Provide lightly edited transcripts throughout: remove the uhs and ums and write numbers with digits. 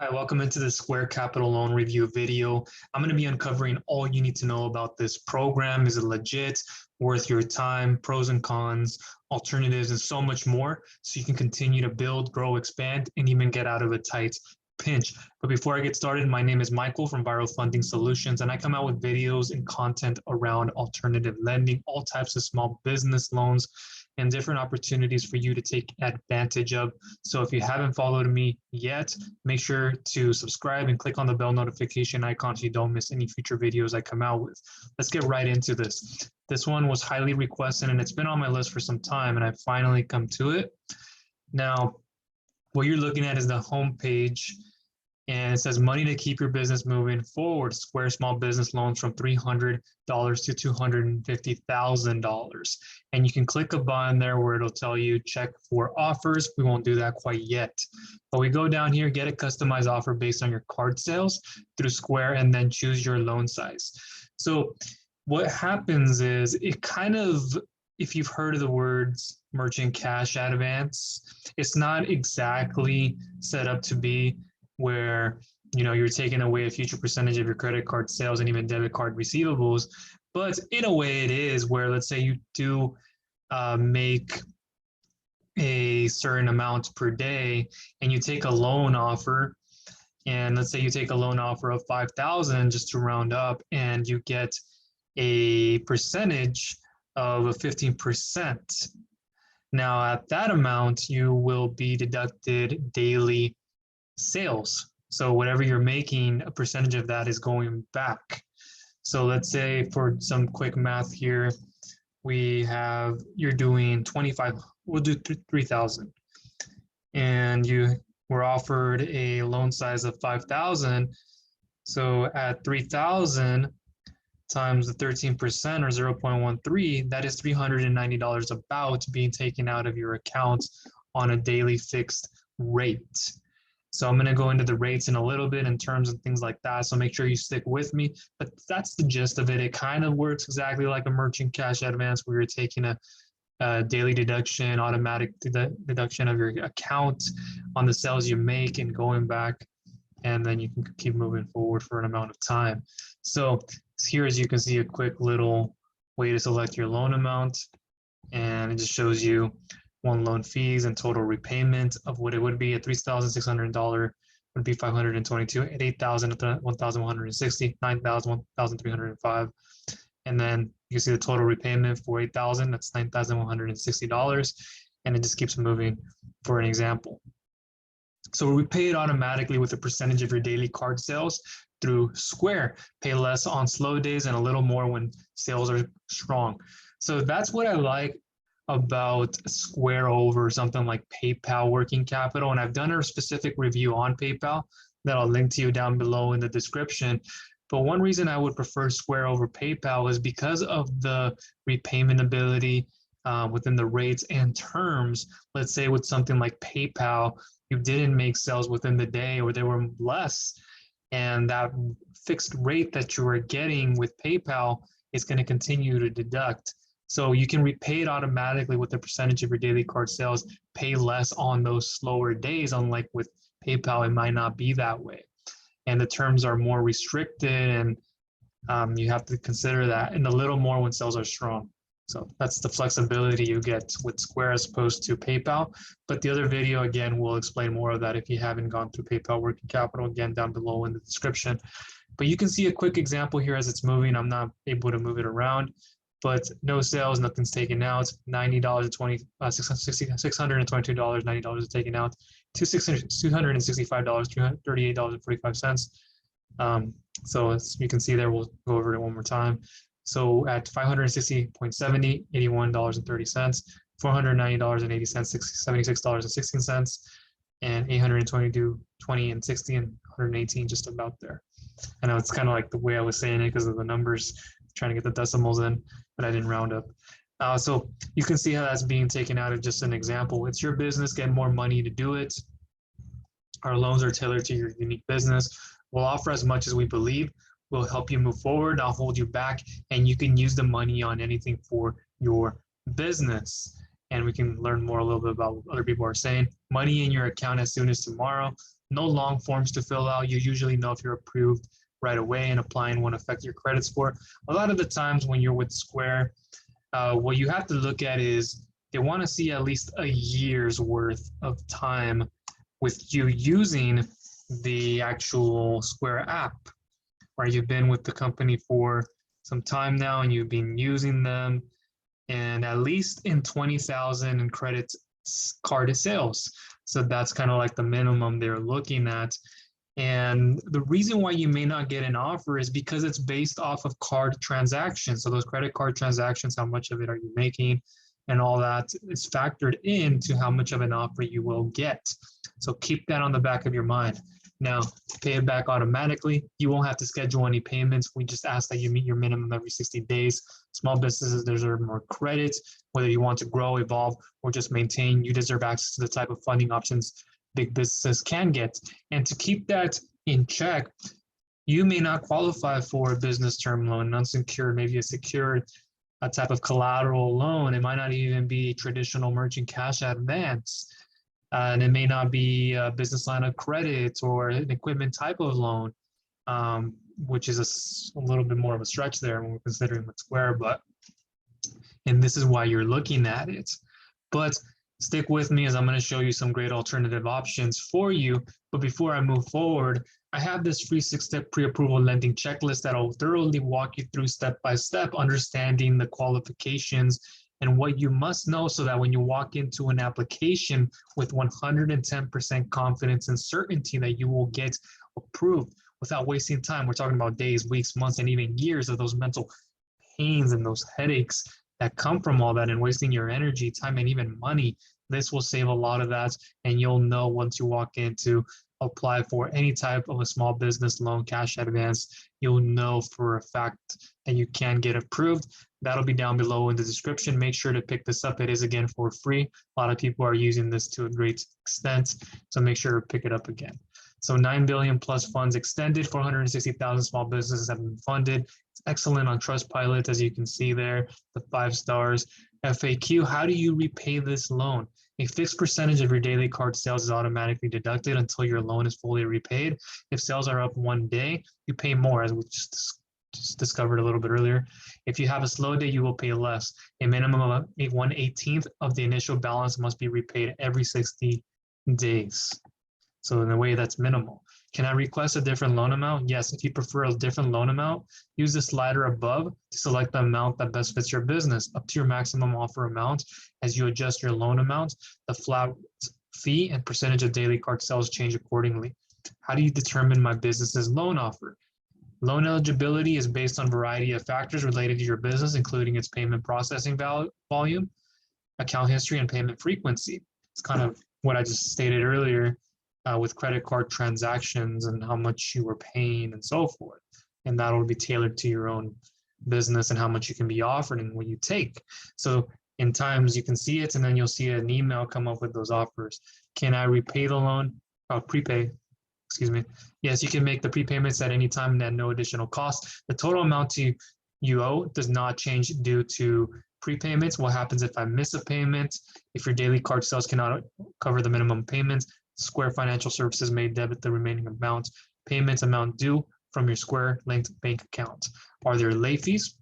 Hi, welcome into the Square Capital Loan Review video. I'm going to be uncovering all you need to know about this program. Is it legit, worth your time, pros and cons, alternatives, and so much more so you can continue to build, grow, expand, and even get out of a tight pinch. But before I get started, my name is Michael from Viral Funding Solutions, and I come out with videos and content around alternative lending, all types of small business loans, and different opportunities for you to take advantage of. So if you haven't followed me yet, make sure to subscribe and click on the bell notification icon so you don't miss any future videos I come out with. Let's get right into this. This one was highly requested and it's been on my list for some time and I finally come to it. Now, what you're looking at is the home page. And it says money to keep your business moving forward. Square small business loans from $300 to $250,000. And you can click a button there where it'll tell you check for offers. We won't do that quite yet. But we go down here, get a customized offer based on your card sales through Square, and then choose your loan size. So what happens is it kind of, if you've heard of the words merchant cash advance, it's not exactly set up to be where you're taking away a future percentage of your credit card sales and even debit card receivables, but in a way it is where, let's say you do make a certain amount per day and you take a loan offer, and let's say you take a loan offer of 5,000 just to round up, and you get a percentage of a 15%. Now at that amount you will be deducted daily sales. So whatever you're making, a percentage of that is going back. So let's say for some quick math here, you're doing 25, we'll do 3,000. And you were offered a loan size of 5,000. So at 3,000 times the 13% or 0.13, that is $390 about being taken out of your account on a daily fixed rate. So I'm going to go into the rates in a little bit in terms of things like that. So make sure you stick with me. But that's the gist of it. It kind of works exactly like a merchant cash advance where you're taking a daily deduction, automatic deduction of your account on the sales you make and going back. And then you can keep moving forward for an amount of time. So here, as you can see, a quick little way to select your loan amount. And it just shows you one loan fees and total repayment of what it would be. At $3,600 would be $522. At $8,000, $1,160. $9,000, $1,305. And then you see the total repayment for $8,000. That's $9,160. And it just keeps moving for an example. So we pay it automatically with a percentage of your daily card sales through Square. Pay less on slow days and a little more when sales are strong. So that's what I like about Square over something like PayPal working capital. And I've done a specific review on PayPal that I'll link to you down below in the description. But one reason I would prefer Square over PayPal is because of the repayment ability within the rates and terms. Let's say with something like PayPal, you didn't make sales within the day or they were less, and that fixed rate that you are getting with PayPal is going to continue to deduct. So you can repay it automatically with the percentage of your daily card sales, pay less on those slower days, unlike with PayPal, it might not be that way. And the terms are more restricted, and you have to consider that, and a little more when sales are strong. So that's the flexibility you get with Square as opposed to PayPal. But the other video, again, will explain more of that if you haven't gone through PayPal working capital, again, down below in the description. But you can see a quick example here as it's moving. I'm not able to move it around, but no sales, nothing's taken out. $622, $90 is taken out. $265, $38.45. So as you can see there, we'll go over it one more time. So at $560.70, $81.30, $490.80, $76.16, and $822.20 and 60 and 118 just about there. I know it's kind of like the way I was saying it because of the numbers, trying to get the decimals in, but I didn't round up. So you can see how that's being taken out of just an example. It's your business, get more money to do it. Our loans are tailored to your unique business. We'll offer as much as we believe. We'll help you move forward, not hold you back, and you can use the money on anything for your business. And we can learn more a little bit about what other people are saying. Money in your account as soon as tomorrow. No long forms to fill out. You usually know if you're approved right away, and applying won't affect your credit score. A lot of the times when you're with Square, what you have to look at is they want to see at least a year's worth of time with you using the actual Square app, where you've been with the company for some time now and you've been using them, and at least in 20,000 in credit card sales. So that's kind of like the minimum they're looking at. And the reason why you may not get an offer is because it's based off of card transactions. So those credit card transactions, how much of it are you making, and all that is factored into how much of an offer you will get. So keep that on the back of your mind. Now, pay it back automatically. You won't have to schedule any payments. We just ask that you meet your minimum every 60 days. Small businesses deserve more credit, whether you want to grow, evolve, or just maintain. You deserve access to the type of funding options big businesses can get. And to keep that in check, you may not qualify for a business term loan, an unsecured, maybe a secured, a type of collateral loan. It might not even be a traditional merchant cash advance. And it may not be a business line of credit or an equipment type of loan, which is a little bit more of a stretch there when we're considering with Square. And this is why you're looking at it. But stick with me as I'm going to show you some great alternative options for you. But before I move forward, I have this free 6-step pre-approval lending checklist that will thoroughly walk you through step by step, understanding the qualifications and what you must know so that when you walk into an application with 110% confidence and certainty that you will get approved without wasting time. We're talking about days, weeks, months, and even years of those mental pains and those headaches that come from all that, and wasting your energy, time, and even money. This will save a lot of that, and you'll know once you walk in to apply for any type of a small business loan, cash advance, you'll know for a fact that you can get approved. That'll be down below in the description. Make sure to pick this up. It is, again, for free. A lot of people are using this to a great extent, so make sure to pick it up again. So 9 billion plus funds extended, 460,000 small businesses have been funded. It's excellent on Trustpilot, as you can see there, the 5 stars. FAQ, how do you repay this loan? A fixed percentage of your daily card sales is automatically deducted until your loan is fully repaid. If sales are up one day, you pay more, as we just discovered a little bit earlier. If you have a slow day, you will pay less. A minimum of 1/18th of the initial balance must be repaid every 60 days. So in a way, that's minimal. Can I request a different loan amount? Yes, if you prefer a different loan amount, use the slider above to select the amount that best fits your business, up to your maximum offer amount. As you adjust your loan amount, the flat fee and percentage of daily card sales change accordingly. How do you determine my business's loan offer? Loan eligibility is based on a variety of factors related to your business, including its payment processing volume, account history, and payment frequency. It's kind of what I just stated earlier. With credit card transactions and how much you were paying and so forth. And that'll be tailored to your own business and how much you can be offered and what you take. So in times you can see it, and then you'll see an email come up with those offers. Can I repay the loan? Prepay, excuse me. Yes, you can make the prepayments at any time and at no additional cost. The total amount you owe does not change due to prepayments. What happens if I miss a payment? If your daily card sales cannot cover the minimum payments, Square Financial Services may debit the remaining amount. Payments amount due from your Square linked bank account. Are there late fees?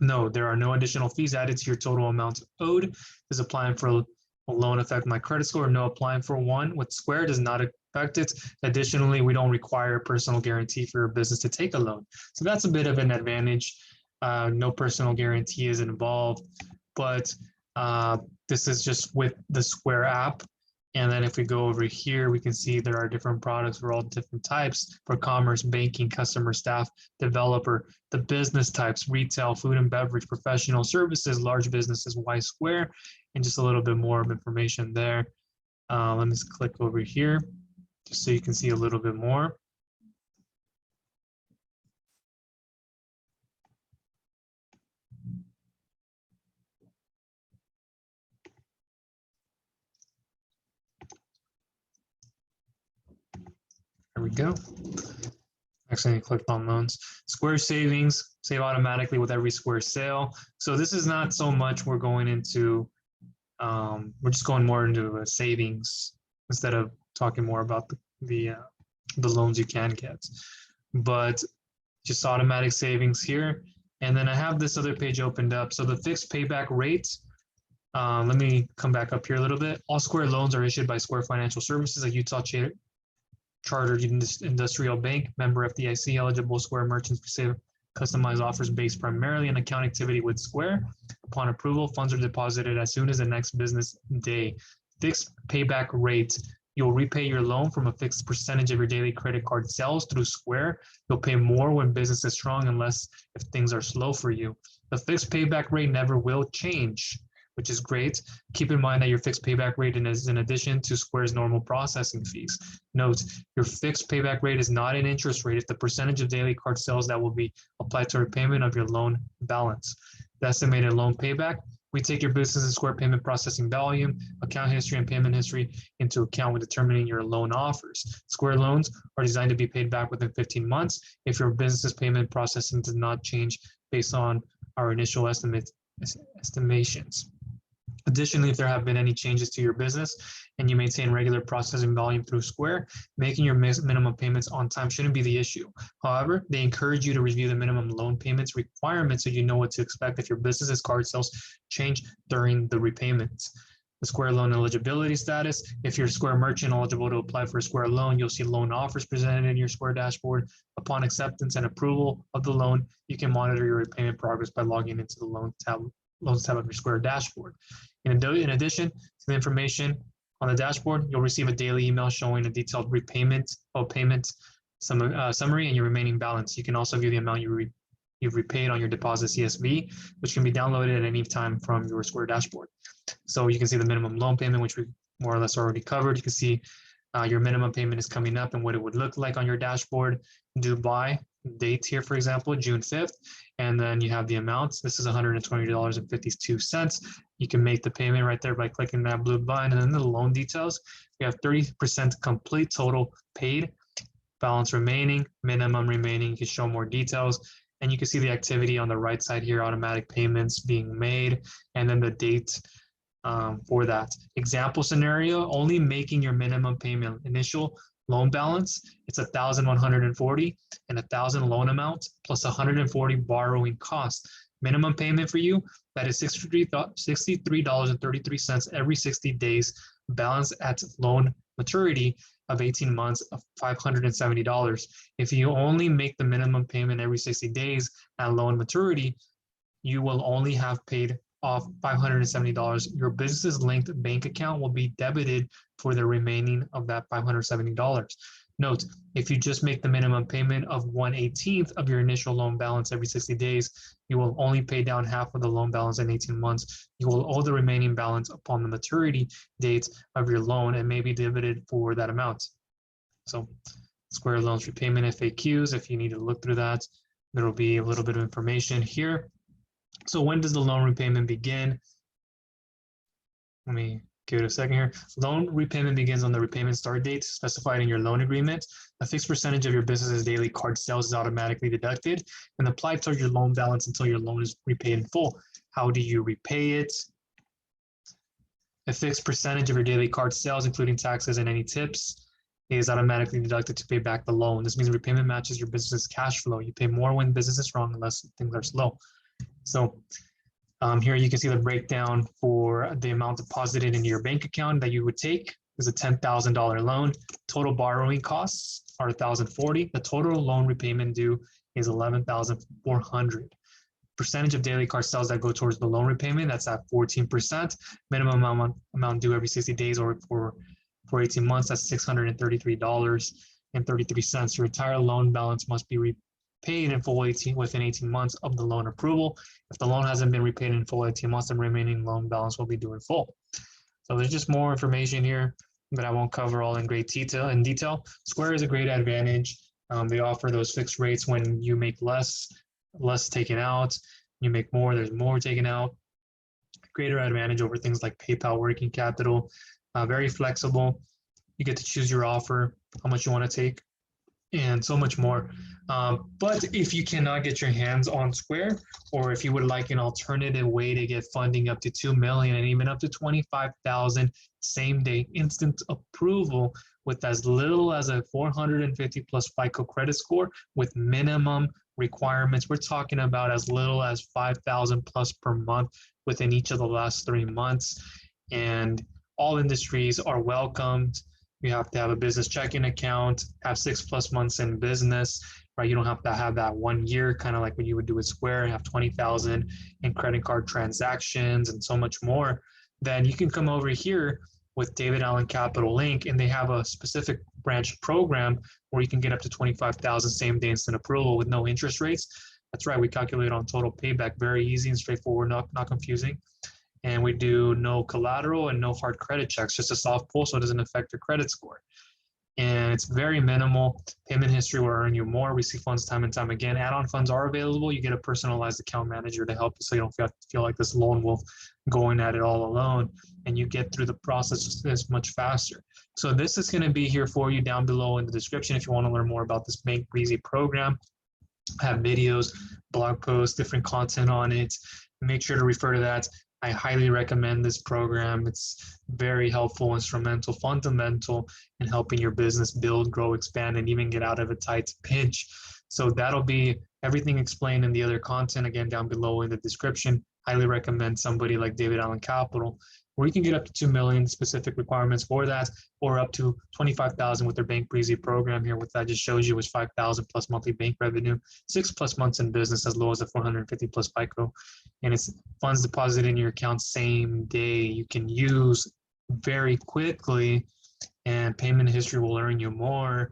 No, there are no additional fees added to your total amount owed. Does applying for a loan affect my credit score? No, applying for one with Square does not affect it. Additionally, we don't require a personal guarantee for your business to take a loan. So that's a bit of an advantage. No personal guarantee is involved, but this is just with the Square app. And then if we go over here, we can see there are different products for all different types for commerce, banking, customer, staff, developer, the business types, retail, food and beverage, professional services, large businesses, why Square, and just a little bit more of information there. Let me just click over here just so you can see a little bit more. There we go. Actually, clicked on loans. Square savings, save automatically with every Square sale. So this is not so much we're going into, we're just going more into savings instead of talking more about the loans you can get. But just automatic savings here. And then I have this other page opened up. So the fixed payback rate, let me come back up here a little bit. All Square loans are issued by Square Financial Services, a Utah chartered industrial bank, member FDIC eligible. Square merchants receive customized offers based primarily on account activity with Square. Upon approval, funds are deposited as soon as the next business day. Fixed payback rate. You'll repay your loan from a fixed percentage of your daily credit card sales through Square. You'll pay more when business is strong unless if things are slow for you. The fixed payback rate never will change, which is great. Keep in mind that your fixed payback rate is in addition to Square's normal processing fees. Note, your fixed payback rate is not an interest rate. It's the percentage of daily card sales that will be applied to repayment of your loan balance. The estimated loan payback. We take your business's Square payment processing volume, account history, and payment history into account when determining your loan offers. Square loans are designed to be paid back within 15 months if your business's payment processing does not change based on our initial estimations. Additionally, if there have been any changes to your business and you maintain regular processing volume through Square, making your minimum payments on time shouldn't be the issue. However, they encourage you to review the minimum loan payments requirements so you know what to expect if your business's card sales change during the repayments. The Square loan eligibility status. If you're a Square merchant eligible to apply for a Square loan, you'll see loan offers presented in your Square dashboard. Upon acceptance and approval of the loan, you can monitor your repayment progress by logging into the loans tab of your Square dashboard. In addition to the information on the dashboard, you'll receive a daily email showing a detailed payment summary and your remaining balance. You can also view the amount you've repaid on your deposit CSV, which can be downloaded at any time from your Square dashboard. So you can see the minimum loan payment, which we more or less already covered. You can see your minimum payment is coming up and what it would look like on your dashboard. Due by date here, for example, June 5th. And then you have the amounts. This is $120.52. You can make the payment right there by clicking that blue button. And then the loan details, we have 30% complete, total paid, balance remaining, minimum remaining. You can show more details. And you can see the activity on the right side here, automatic payments being made, and then the date for that. Example scenario, only making your minimum payment initial loan balance, it's $1,140 and $1,000 loan amount plus $140 borrowing cost. Minimum payment for you, that is $63.33 every 60 days. Balance at loan maturity of 18 months of $570. If you only make the minimum payment every 60 days at loan maturity, you will only have paid off $570. Your business linked bank account will be debited for the remaining of that $570. Note, if you just make the minimum payment of 1/18 of your initial loan balance every 60 days, you will only pay down half of the loan balance in 18 months. You will owe the remaining balance upon the maturity date of your loan and may be debited for that amount. So Square Loans Repayment FAQs, if you need to look through that, there will be a little bit of information here. So when does the loan repayment begin? Let me give it a second here. Loan repayment begins on the repayment start date specified in your loan agreement. A fixed percentage of your business's daily card sales is automatically deducted and applied towards your loan balance until your loan is repaid in full. How do you repay it? A fixed percentage of your daily card sales, including taxes and any tips, is automatically deducted to pay back the loan. This means repayment matches your business's cash flow. You pay more when business is strong, unless things are slow. So here you can see the breakdown for the amount deposited into your bank account that you would take is a $10,000 loan. Total borrowing costs are $1,040. The total loan repayment due is $11,400. Percentage of daily card sales that go towards the loan repayment, that's at 14%. Minimum amount due every 60 days or for 18 months, that's $633.33. Your entire loan balance must be repaid in full within 18 months of the loan approval. If the loan hasn't been repaid in full 18 months, the remaining loan balance will be due in full. So there's just more information here, but I won't cover all in great detail. Square is a great advantage. They offer those fixed rates when you make less taken out. You make more, there's more taken out. Greater advantage over things like PayPal working capital. Very flexible. You get to choose your offer, how much you want to take. and so much more. But if you cannot get your hands on Square, or if you would like an alternative way to get funding up to 2 million and even up to 25,000 same day instant approval with as little as a 450 plus FICO credit score with minimum requirements, we're talking about as little as 5,000 plus per month within each of the last 3 months. And all industries are welcomed. You have to have a business checking account, have 6+ months in business, right? You don't have to have that 1 year, kind of like what you would do with Square, have 20,000 in credit card transactions and so much more. Then you can come over here with David Allen Capital Inc., and they have a specific branch program where you can get up to 25,000 same day instant approval with no interest rates. That's right, we calculate on total payback, very easy and straightforward, not confusing. And we do no collateral and no hard credit checks, just a soft pull so it doesn't affect your credit score. And it's very minimal. Payment history will earn you more. We see funds time and time again. Add-on funds are available. You get a personalized account manager to help you so you don't feel like this lone wolf going at it all alone, and you get through the process as much faster. So this is going to be here for you down below in the description if you want to learn more about this Bank Breezy program. I have videos, blog posts, different content on it. Make sure to refer to that. I highly recommend this program. It's very helpful, instrumental, fundamental in helping your business build, grow, expand, and even get out of a tight pinch. So that'll be everything explained in the other content, again, down below in the description. Highly recommend somebody like David Allen Capital, where you can get up to 2 million specific requirements for that, or up to 25,000 with their Bank Breezy program here. What that just shows you is 5,000 plus monthly bank revenue, 6+ months in business, as low as a 450 plus FICO, and it's funds deposited in your account same day. You can use very quickly, and payment history will earn you more,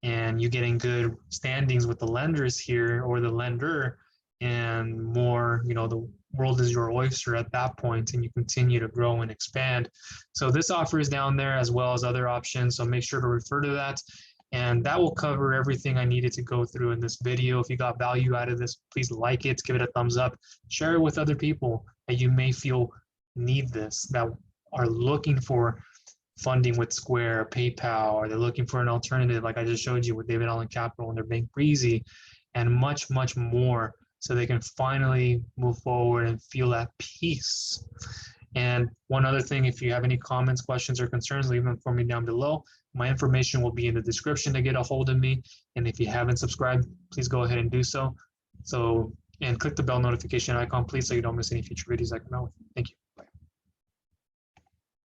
and you getting good standings with the lenders here or the lender, and more, the world is your oyster at that point, and you continue to grow and expand. So this offer is down there as well as other options, so make sure to refer to that. And that will cover everything I needed to go through in this video. If you got value out of this, please like it, give it a thumbs up, share it with other people that you may feel need this, that are looking for funding with Square, PayPal, or they're looking for an alternative like I just showed you with David Allen Capital and their Bank Breezy, and much, much more, so they can finally move forward and feel at peace. And one other thing, if you have any comments, questions, or concerns, leave them for me down below. My information will be in the description to get a hold of me. And if you haven't subscribed, please go ahead and do so. And click the bell notification icon, please, so you don't miss any future videos I come out with. Thank you.